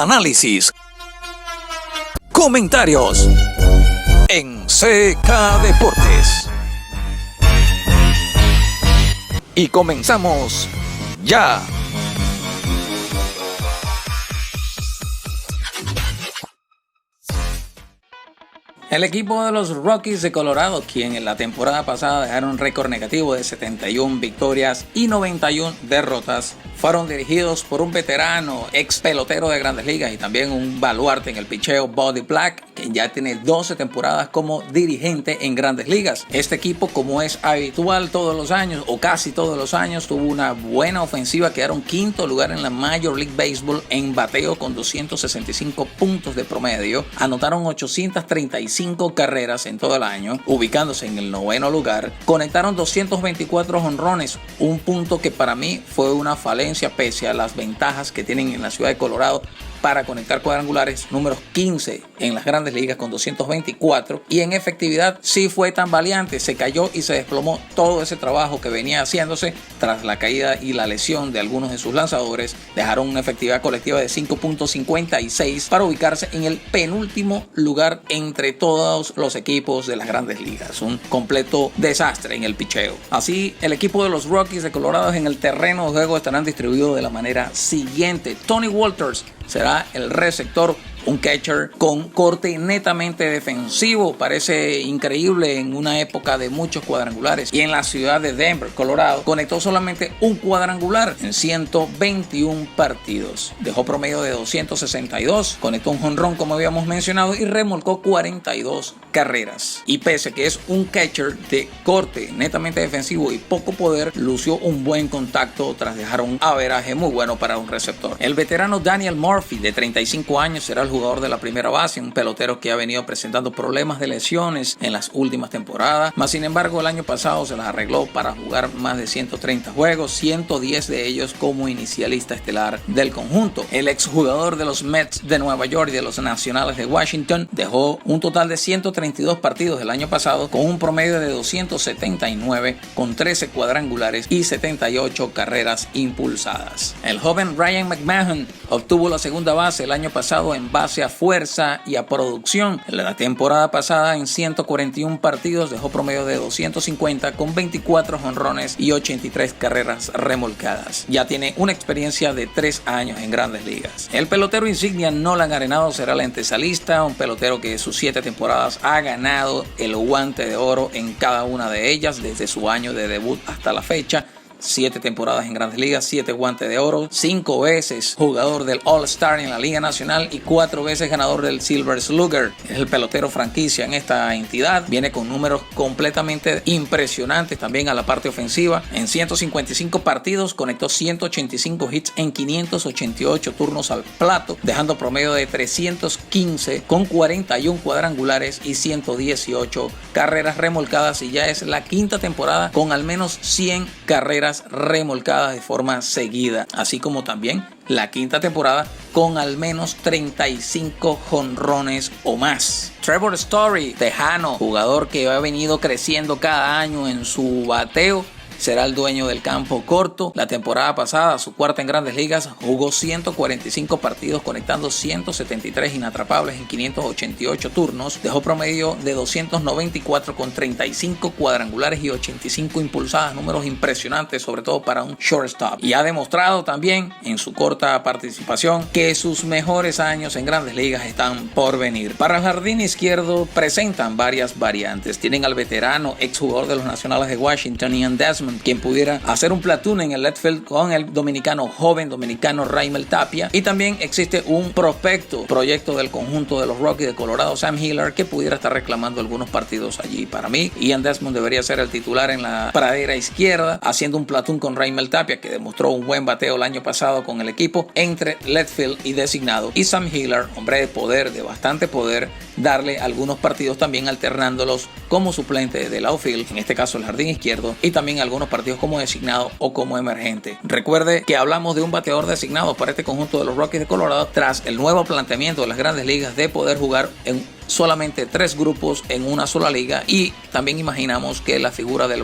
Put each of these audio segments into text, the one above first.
análisis, comentarios en CK Deportes. Y comenzamos ya. El equipo de los Rockies de Colorado, quien en la temporada pasada dejaron un récord negativo de 71 victorias y 91 derrotas, fueron dirigidos por un veterano, ex pelotero de Grandes Ligas y también un baluarte en el picheo, Buddy Black, quien ya tiene 12 temporadas como dirigente en Grandes Ligas. Este equipo, como es habitual todos los años, o casi todos los años, tuvo una buena ofensiva, quedaron quinto lugar en la Major League Baseball en bateo con 265 puntos de promedio, anotaron 835 carreras en todo el año, ubicándose en el noveno lugar, conectaron 224 jonrones, un punto que para mí fue una falencia pese a las ventajas que tienen en la ciudad de Colorado para conectar cuadrangulares, números 15 en las Grandes Ligas con 224, y en efectividad sí fue tan valiente, se cayó y se desplomó todo ese trabajo que venía haciéndose tras la caída y la lesión de algunos de sus lanzadores. Dejaron una efectividad colectiva de 5.56 para ubicarse en el penúltimo lugar entre todos los equipos de las Grandes Ligas, un completo desastre en el picheo. Así, el equipo de los Rockies de Colorado en el terreno de juego estarán distribuidos de la manera siguiente. Tony Walters será el receptor, un catcher con corte netamente defensivo. Parece increíble en una época de muchos cuadrangulares. Y en la ciudad de Denver, Colorado, conectó solamente un cuadrangular en 121 partidos. Dejó promedio de 262, conectó un jonrón como habíamos mencionado y remolcó 42 carreras. Y pese a que es un catcher de corte netamente defensivo y poco poder, lució un buen contacto tras dejar un averaje muy bueno para un receptor. El veterano Daniel Murphy, de 35 años, será el jugador de la primera base, un pelotero que ha venido presentando problemas de lesiones en las últimas temporadas, mas sin embargo el año pasado se las arregló para jugar más de 130 juegos, 110 de ellos como inicialista estelar del conjunto. El exjugador de los Mets de Nueva York y de los Nacionales de Washington dejó un total de 132 partidos el año pasado con un promedio de 279 con 13 cuadrangulares y 78 carreras impulsadas. El joven Ryan McMahon obtuvo la segunda base el año pasado en base a fuerza y a producción. En la temporada pasada, en 141 partidos, dejó promedio de 250 con 24 jonrones y 83 carreras remolcadas. Ya tiene una experiencia de 3 años en Grandes Ligas. El pelotero insignia Nolan Arenado será el antesalista, un pelotero que sus 7 temporadas ha ganado el Guante de Oro en cada una de ellas desde su año de debut hasta la fecha. 7 temporadas en Grandes Ligas, 7 guantes de oro, 5 veces jugador del All-Star en la Liga Nacional y 4 veces ganador del Silver Slugger. Es el pelotero franquicia en esta entidad. Viene con números completamente impresionantes también a la parte ofensiva. En 155 partidos conectó 185 hits en 588 turnos al plato, dejando promedio de 315 con 41 cuadrangulares y 118 carreras remolcadas, y ya es la quinta temporada con al menos 100 carreras remolcadas de forma seguida, así como también la quinta temporada con al menos 35 jonrones o más. Trevor Story, tejano, jugador que ha venido creciendo cada año en su bateo, será el dueño del campo corto. La temporada pasada, su cuarta en Grandes Ligas, jugó 145 partidos conectando 173 inatrapables en 588 turnos. Dejó promedio de 294 con 35 cuadrangulares y 85 impulsadas, números impresionantes sobre todo para un shortstop. Y ha demostrado también en su corta participación que sus mejores años en Grandes Ligas están por venir. Para el jardín izquierdo presentan varias variantes. Tienen al veterano exjugador de los Nacionales de Washington, Ian Desmond, quien pudiera hacer un platoon en el left field con el joven dominicano Raimel Tapia, y también existe un proyecto del conjunto de los Rockies de Colorado, Sam Hiller, que pudiera estar reclamando algunos partidos allí. Para mí, Ian Desmond debería ser el titular en la pradera izquierda, haciendo un platoon con Raimel Tapia, que demostró un buen bateo el año pasado con el equipo, entre left field y designado, y Sam Hiller, hombre de poder, de bastante poder, darle algunos partidos también alternándolos como suplente del outfield, en este caso el jardín izquierdo, y también algunos partidos como designado o como emergente. Recuerde que hablamos de un bateador designado para este conjunto de los Rockies de Colorado tras el nuevo planteamiento de las Grandes Ligas de poder jugar en solamente 3 grupos en una sola liga, y también imaginamos que la figura del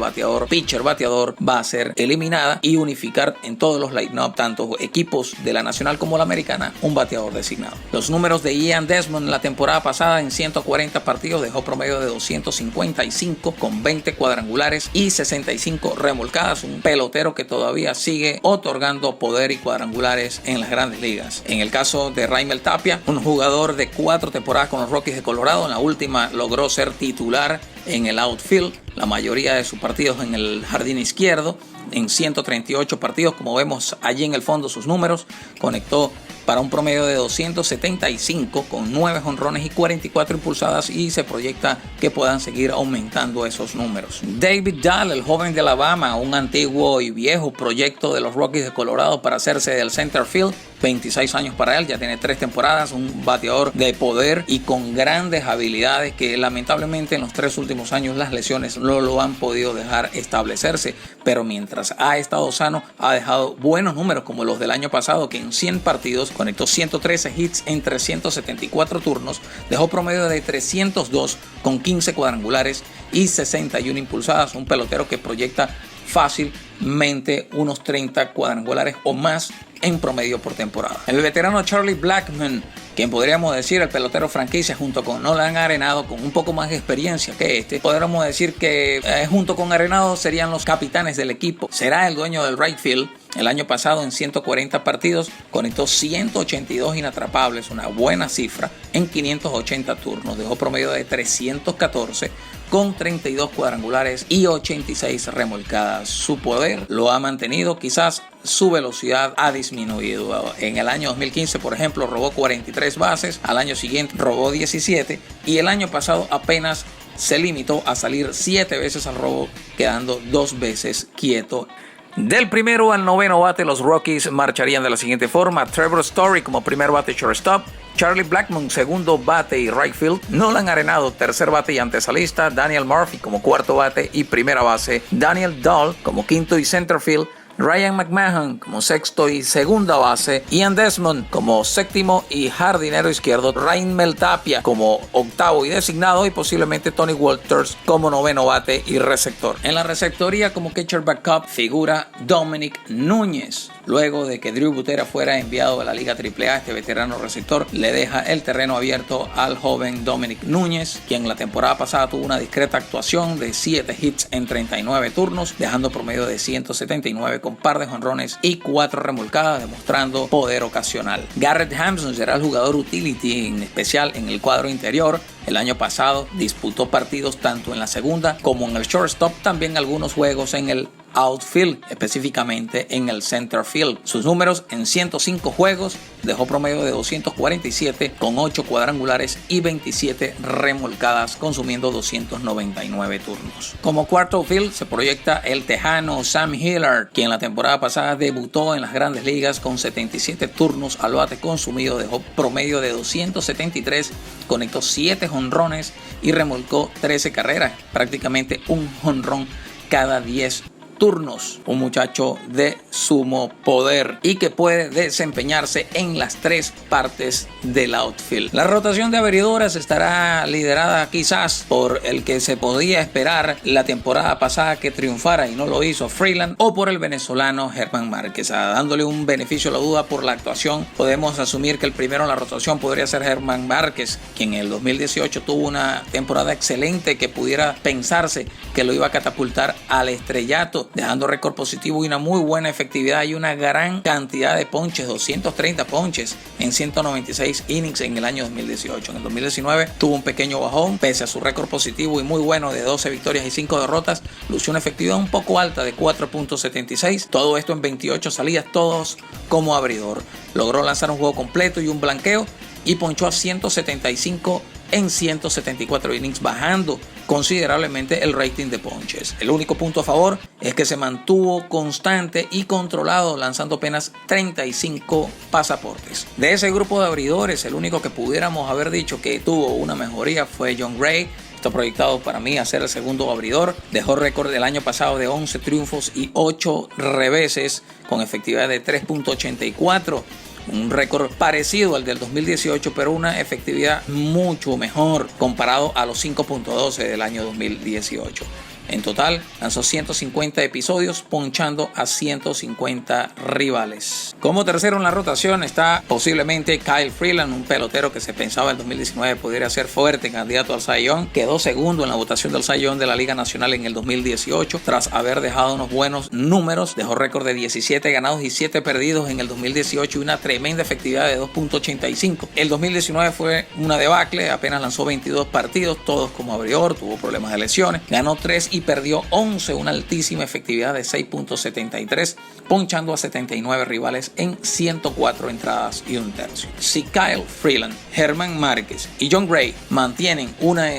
pitcher-bateador va a ser eliminada y unificar en todos los line-up, tanto equipos de la nacional como la americana, un bateador designado. Los números de Ian Desmond la temporada pasada: en 140 partidos dejó promedio de 255 con 20 cuadrangulares y 65 remolcadas, un pelotero que todavía sigue otorgando poder y cuadrangulares en las grandes ligas. En el caso de Raimel Tapia, un jugador de 4 temporadas con los Rockies de Colorado, en la última logró ser titular en el outfield, la mayoría de sus partidos en el jardín izquierdo. En 138 partidos, como vemos allí en el fondo sus números, conectó para un promedio de 275 con 9 jonrones y 44 impulsadas, y se proyecta que puedan seguir aumentando esos números. David Dahl, el joven de Alabama, un antiguo y viejo proyecto de los Rockies de Colorado para hacerse del center field, 26 años para él, ya tiene 3 temporadas, un bateador de poder y con grandes habilidades que lamentablemente en los 3 últimos años las lesiones no lo han podido dejar establecerse, pero mientras ha estado sano ha dejado buenos números como los del año pasado, que en 100 partidos conectó 113 hits en 374 turnos, dejó promedio de 302 con 15 cuadrangulares y 61 impulsadas, un pelotero que proyecta fácilmente unos 30 cuadrangulares o más en promedio por temporada. El veterano Charlie Blackmon, quien podríamos decir el pelotero franquicia junto con Nolan Arenado, con un poco más de experiencia que podríamos decir que junto con Arenado serían los capitanes del equipo. Será el dueño del right field. El año pasado en 140 partidos conectó 182 inatrapables, una buena cifra, en 580 turnos. Dejó promedio de 314 con 32 cuadrangulares y 86 remolcadas. Su poder lo ha mantenido, quizás su velocidad ha disminuido. En el año 2015, por ejemplo, robó 43 bases, al año siguiente robó 17 y el año pasado apenas se limitó a salir 7 veces al robo, quedando 2 veces quieto. Del primero al noveno bate, los Rockies marcharían de la siguiente forma: Trevor Story como primer bate shortstop, Charlie Blackmon segundo bate y right field, Nolan Arenado tercer bate y antesalista, Daniel Murphy como cuarto bate y primera base, Daniel Dahl como quinto y center field, Ryan McMahon como sexto y segunda base, Ian Desmond como séptimo y jardinero izquierdo, Raimel Tapia como octavo y designado, y posiblemente Tony Walters como noveno bate y receptor. En la receptoría como catcher backup figura Dominic Núñez. Luego de que Drew Butera fuera enviado a la Liga AAA, este veterano receptor le deja el terreno abierto al joven Dominic Núñez, quien la temporada pasada tuvo una discreta actuación de 7 hits en 39 turnos, dejando promedio de 179 con par de jonrones y 4 remolcadas, demostrando poder ocasional. Garrett Hampson será el jugador utility, en especial en el cuadro interior. El año pasado disputó partidos tanto en la segunda como en el shortstop, también algunos juegos en el outfield, específicamente en el center field. Sus números: en 105 juegos dejó promedio de 247 con 8 cuadrangulares y 27 remolcadas, consumiendo 299 turnos. Como cuarto field se proyecta el tejano Sam Hillard, quien la temporada pasada debutó en las grandes ligas con 77 turnos al bate consumido, dejó promedio de 273, conectó 7 jonrones y remolcó 13 carreras, prácticamente un jonrón cada 10 turnos. Un muchacho de sumo poder y que puede desempeñarse en las 3 partes del outfield. La rotación de abridores estará liderada quizás por el que se podía esperar la temporada pasada que triunfara y no lo hizo, Freeland, o por el venezolano Germán Márquez. Dándole un beneficio a la duda por la actuación, podemos asumir que el primero en la rotación podría ser Germán Márquez, quien en el 2018 tuvo una temporada excelente que pudiera pensarse que lo iba a catapultar al estrellato, dejando récord positivo y una muy buena efectividad y una gran cantidad de ponches, 230 ponches en 196 innings en el año 2018. En el 2019 tuvo un pequeño bajón, pese a su récord positivo y muy bueno de 12 victorias y 5 derrotas, lució una efectividad un poco alta de 4.76, todo esto en 28 salidas, todos como abridor. Logró lanzar un juego completo y un blanqueo y ponchó a 175 en 174 innings, bajando considerablemente el rating de ponches. El único punto a favor es que se mantuvo constante y controlado, lanzando apenas 35 pasaportes. De ese grupo de abridores, el único que pudiéramos haber dicho que tuvo una mejoría fue Jon Gray. Está proyectado para mí a ser el segundo abridor. Dejó récord del año pasado de 11 triunfos y 8 reveses con efectividad de 3.84. un récord parecido al del 2018, pero una efectividad mucho mejor comparado a los 5.12 del año 2018. En total, lanzó 150 episodios, ponchando a 150 rivales. Como tercero en la rotación está posiblemente Kyle Freeland, un pelotero que se pensaba en 2019 pudiera ser fuerte candidato al Cy Young. Quedó segundo en la votación del Cy Young de la Liga Nacional en el 2018, tras haber dejado unos buenos números. Dejó récord de 17 ganados y 7 perdidos en el 2018 y una tremenda efectividad de 2.85. El 2019 fue una debacle, apenas lanzó 22 partidos, todos como abridor, tuvo problemas de lesiones, ganó 3 y perdió 11, una altísima efectividad de 6.73, ponchando a 79 rivales en 104 entradas y un tercio. Si Kyle Freeland, Germán Márquez y Jon Gray mantienen una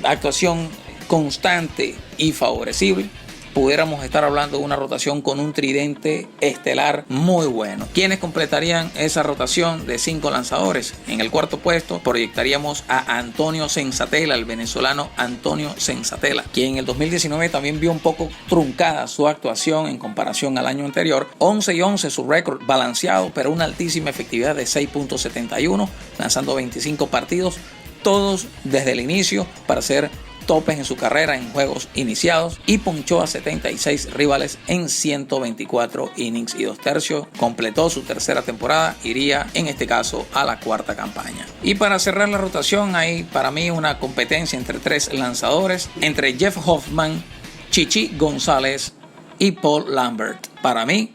actuación constante y favorecible, pudiéramos estar hablando de una rotación con un tridente estelar muy bueno. ¿Quiénes completarían esa rotación de 5 lanzadores? En el cuarto puesto proyectaríamos a Antonio Senzatela, el venezolano Antonio Senzatela, quien en el 2019 también vio un poco truncada su actuación en comparación al año anterior. 11 y 11 su récord, balanceado, pero una altísima efectividad de 6.71, lanzando 25 partidos, todos desde el inicio para ser topes en su carrera en juegos iniciados, y ponchó a 76 rivales en 124 innings y 2 tercios. Completó su tercera temporada, iría en este caso a la cuarta campaña. Y para cerrar la rotación hay para mí una competencia entre 3 lanzadores, entre Jeff Hoffman, Chichi González y Paul Lambert. Para mí,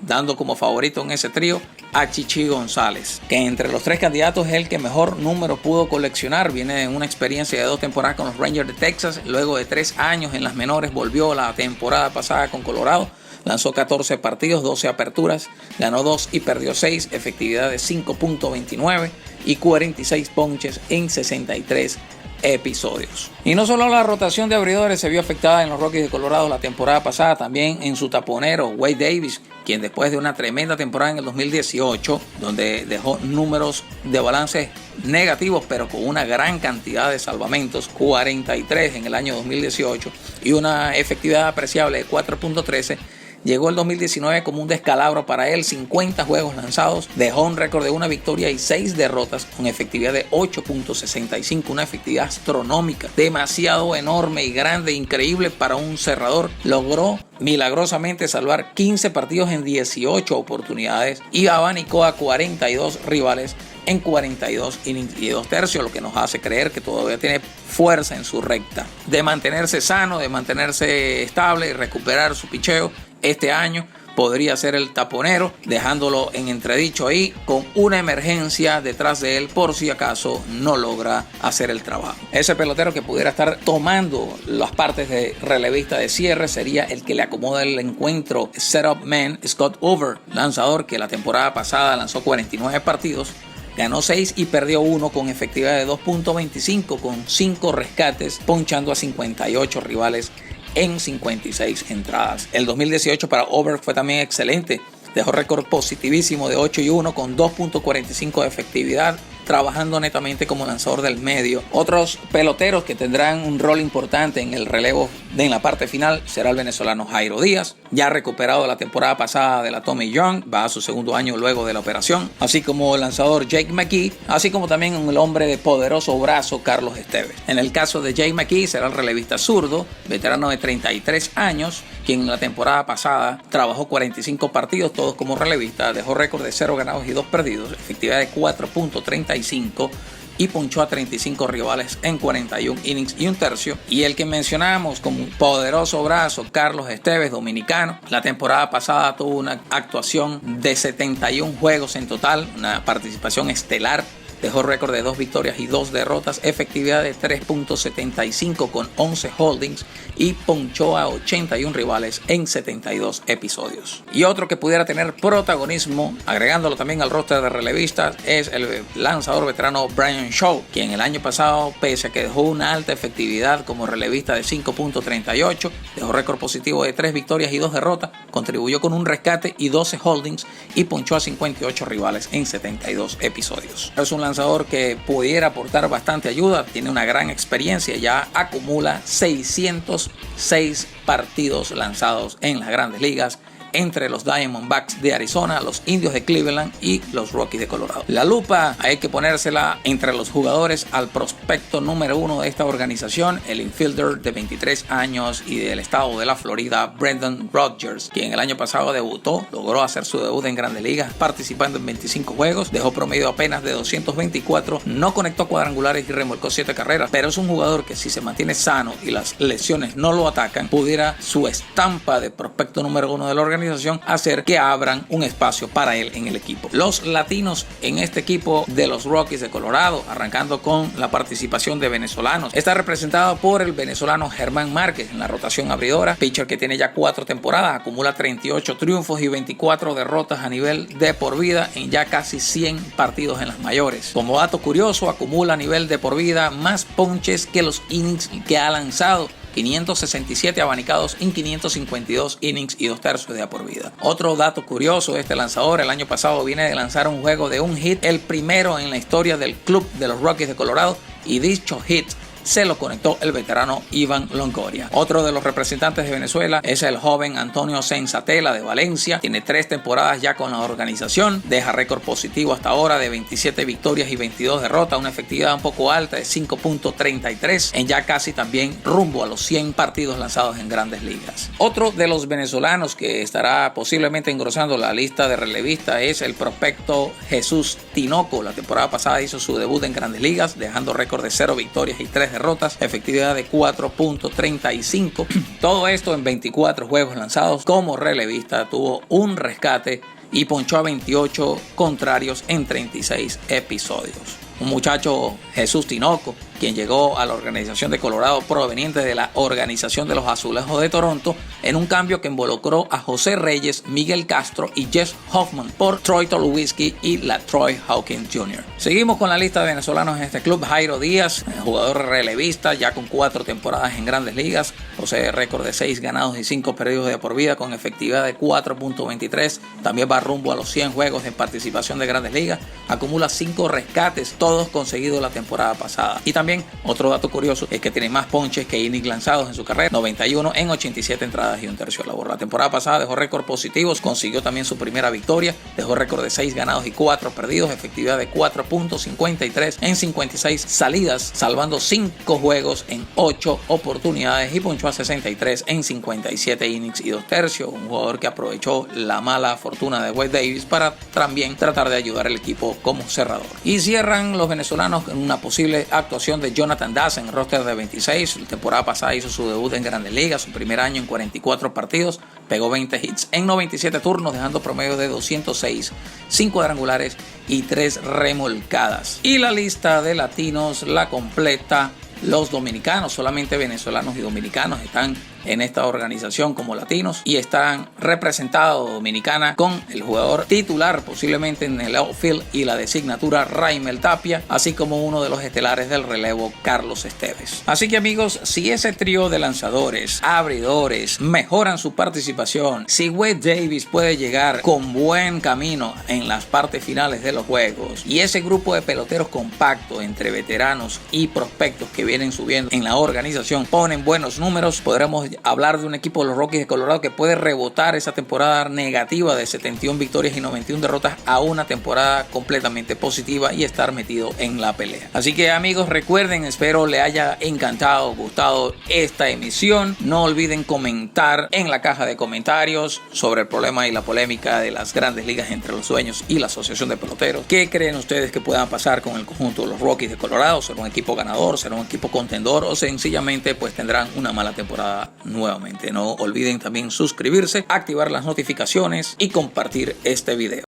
dando como favorito en ese trío a Chichi González, que entre los 3 candidatos es el que mejor número pudo coleccionar. Viene de una experiencia de 2 temporadas con los Rangers de Texas, luego de 3 años en las menores volvió la temporada pasada con Colorado, lanzó 14 partidos, 12 aperturas, ganó 2 y perdió 6, efectividad de 5.29 y 46 ponches en 63 episodios. Y no solo la rotación de abridores se vio afectada en los Rockies de Colorado la temporada pasada, también en su taponero Wade Davis, quien después de una tremenda temporada en el 2018, donde dejó números de balance negativos pero con una gran cantidad de salvamentos, 43 en el año 2018 y una efectividad apreciable de 4.13, llegó el 2019 como un descalabro para él. 50 juegos lanzados, dejó un récord de 1 victoria y 6 derrotas con efectividad de 8.65, una efectividad astronómica, demasiado enorme y grande, increíble para un cerrador. Logró milagrosamente salvar 15 partidos en 18 oportunidades y abanicó a 42 rivales en 42 innings y 2 tercios, lo que nos hace creer que todavía tiene fuerza en su recta de mantenerse sano, de mantenerse estable y recuperar su picheo. Este año podría ser el taponero, dejándolo en entredicho ahí con una emergencia detrás de él por si acaso no logra hacer el trabajo. Ese pelotero que pudiera estar tomando las partes de relevista de cierre sería el que le acomoda el encuentro setup man Scott Over, lanzador que la temporada pasada lanzó 49 partidos, ganó 6 y perdió 1 con efectividad de 2.25 con 5 rescates, ponchando a 58 rivales en 56 entradas. El 2018 para Over fue también excelente. Dejó récord positivísimo de 8 y 1 con 2.45 de efectividad, trabajando netamente como lanzador del medio. Otros peloteros que tendrán un rol importante en el relevo en la parte final será el venezolano Jairo Díaz, ya recuperado la temporada pasada de la Tommy John, va a su segundo año luego de la operación, así como el lanzador Jake McKee, así como también el hombre de poderoso brazo Carlos Esteves. En el caso de Jake McKee será el relevista zurdo, veterano de 33 años, quien en la temporada pasada trabajó 45 partidos, todos como relevista, dejó récord de 0 ganados y 2 perdidos, efectividad de 4.35 y ponchó a 35 rivales en 41 innings y 1 tercio. Y el que mencionamos como un poderoso brazo, Carlos Esteves, dominicano, la temporada pasada tuvo una actuación de 71 juegos en total, una participación estelar. Dejó récord de 2 victorias y 2 derrotas, efectividad de 3.75 con 11 holdings y ponchó a 81 rivales en 72 episodios. Y otro que pudiera tener protagonismo, agregándolo también al roster de relevistas, es el lanzador veterano Bryan Shaw, quien el año pasado, pese a que dejó una alta efectividad como relevista de 5.38, dejó récord positivo de 3 victorias y 2 derrotas, contribuyó con un rescate y 12 holdings y ponchó a 58 rivales en 72 episodios. Es un lanzador que pudiera aportar bastante ayuda, tiene una gran experiencia, ya acumula 606 partidos lanzados en las grandes ligas entre los Diamondbacks de Arizona, los Indios de Cleveland y los Rockies de Colorado. La lupa hay que ponérsela entre los jugadores al prospecto número 1 de esta organización, el infielder de 23 años y del estado de la Florida, Brendan Rodgers, quien el año pasado debutó, logró hacer su debut en Grandes Ligas participando en 25 juegos, dejó promedio apenas de 224, no conectó cuadrangulares y remolcó 7 carreras, pero es un jugador que si se mantiene sano y las lesiones no lo atacan, pudiera su estampa de prospecto número 1 de la organización hacer que abran un espacio para él en el equipo. Los latinos en este equipo de los Rockies de Colorado, arrancando con la participación de venezolanos, está representado por el venezolano Germán Márquez en la rotación abridora, pitcher que tiene ya 4 temporadas, acumula 38 triunfos y 24 derrotas a nivel de por vida en ya casi 100 partidos en las mayores. Como dato curioso, acumula a nivel de por vida más ponches que los innings que ha lanzado, 567 abanicados en 552 innings y 2/3 de por vida. Otro dato curioso de este lanzador, el año pasado viene de lanzar un juego de un hit, el primero en la historia del club de los Rockies de Colorado, y dicho hit se lo conectó el veterano Iván Longoria. Otro de los representantes de Venezuela es el joven Antonio Senzatela de Valencia. Tiene 3 temporadas ya con la organización. Deja récord positivo hasta ahora de 27 victorias y 22 derrotas. Una efectividad un poco alta de 5.33 en ya casi también rumbo a los 100 partidos lanzados en Grandes Ligas. Otro de los venezolanos que estará posiblemente engrosando la lista de relevistas es el prospecto Jesús Tinoco. La temporada pasada hizo su debut en Grandes Ligas, dejando récord de 0 victorias y 3 derrotas, efectividad de 4.35. Todo esto en 24 juegos lanzados. Como relevista tuvo un rescate y ponchó a 28 contrarios en 36 episodios. Un muchacho, Jesús Tinoco, quien llegó a la organización de Colorado proveniente de la organización de los Azulejos de Toronto en un cambio que involucró a José Reyes, Miguel Castro y Jess Hoffman por Troy Tulowitzki y la Troy Hawkins Jr. Seguimos con la lista de venezolanos en este club. Jairo Díaz, jugador relevista, ya con 4 temporadas en Grandes Ligas, posee récord de 6 ganados y 5 perdidos de por vida con efectividad de 4.23. También va rumbo a los 100 juegos de participación de Grandes Ligas, acumula 5 rescates, todos conseguidos la temporada pasada. Y también otro dato curioso es que tiene más ponches que innings lanzados en su carrera, 91 en 87 entradas y 1/3 de labor. La temporada pasada dejó récord positivos, consiguió también su primera victoria, dejó récord de 6 ganados y 4 perdidos, efectividad de 4.53 en 56 salidas, salvando 5 juegos en 8 oportunidades y ponchó a 63 en 57 innings y 2/3. Un jugador que aprovechó la mala fortuna de Wade Davis para también tratar de ayudar al equipo como cerrador. Y cierran los venezolanos en una posible actuación de Jonathan Daza en roster de 26. La temporada pasada hizo su debut en Grandes Ligas, su primer año en 44 partidos, pegó 20 hits en 97 turnos, dejando promedio de 206, 5 cuadrangulares y 3 remolcadas. Y la lista de latinos la completa los dominicanos. Solamente venezolanos y dominicanos están en esta organización como latinos y están representados Dominicana con el jugador titular posiblemente en el outfield y la designatura Raimel Tapia, así como uno de los estelares del relevo, Carlos Esteves. Así que amigos, si ese trío de lanzadores, abridores mejoran su participación, si Wade Davis puede llegar con buen camino en las partes finales de los juegos y ese grupo de peloteros compacto entre veteranos y prospectos que vienen subiendo en la organización ponen buenos números, podremos hablar de un equipo de los Rockies de Colorado que puede rebotar esa temporada negativa de 71 victorias y 91 derrotas a una temporada completamente positiva y estar metido en la pelea. Así que amigos, recuerden, espero le haya encantado, gustado esta emisión. No olviden comentar en la caja de comentarios sobre el problema y la polémica de las Grandes Ligas entre los dueños y la Asociación de Peloteros. ¿Qué creen ustedes que puedan pasar con el conjunto de los Rockies de Colorado? ¿Será un equipo ganador? ¿Será un equipo contendor? ¿O sencillamente pues tendrán una mala temporada nuevamente? No olviden también suscribirse, activar las notificaciones y compartir este video.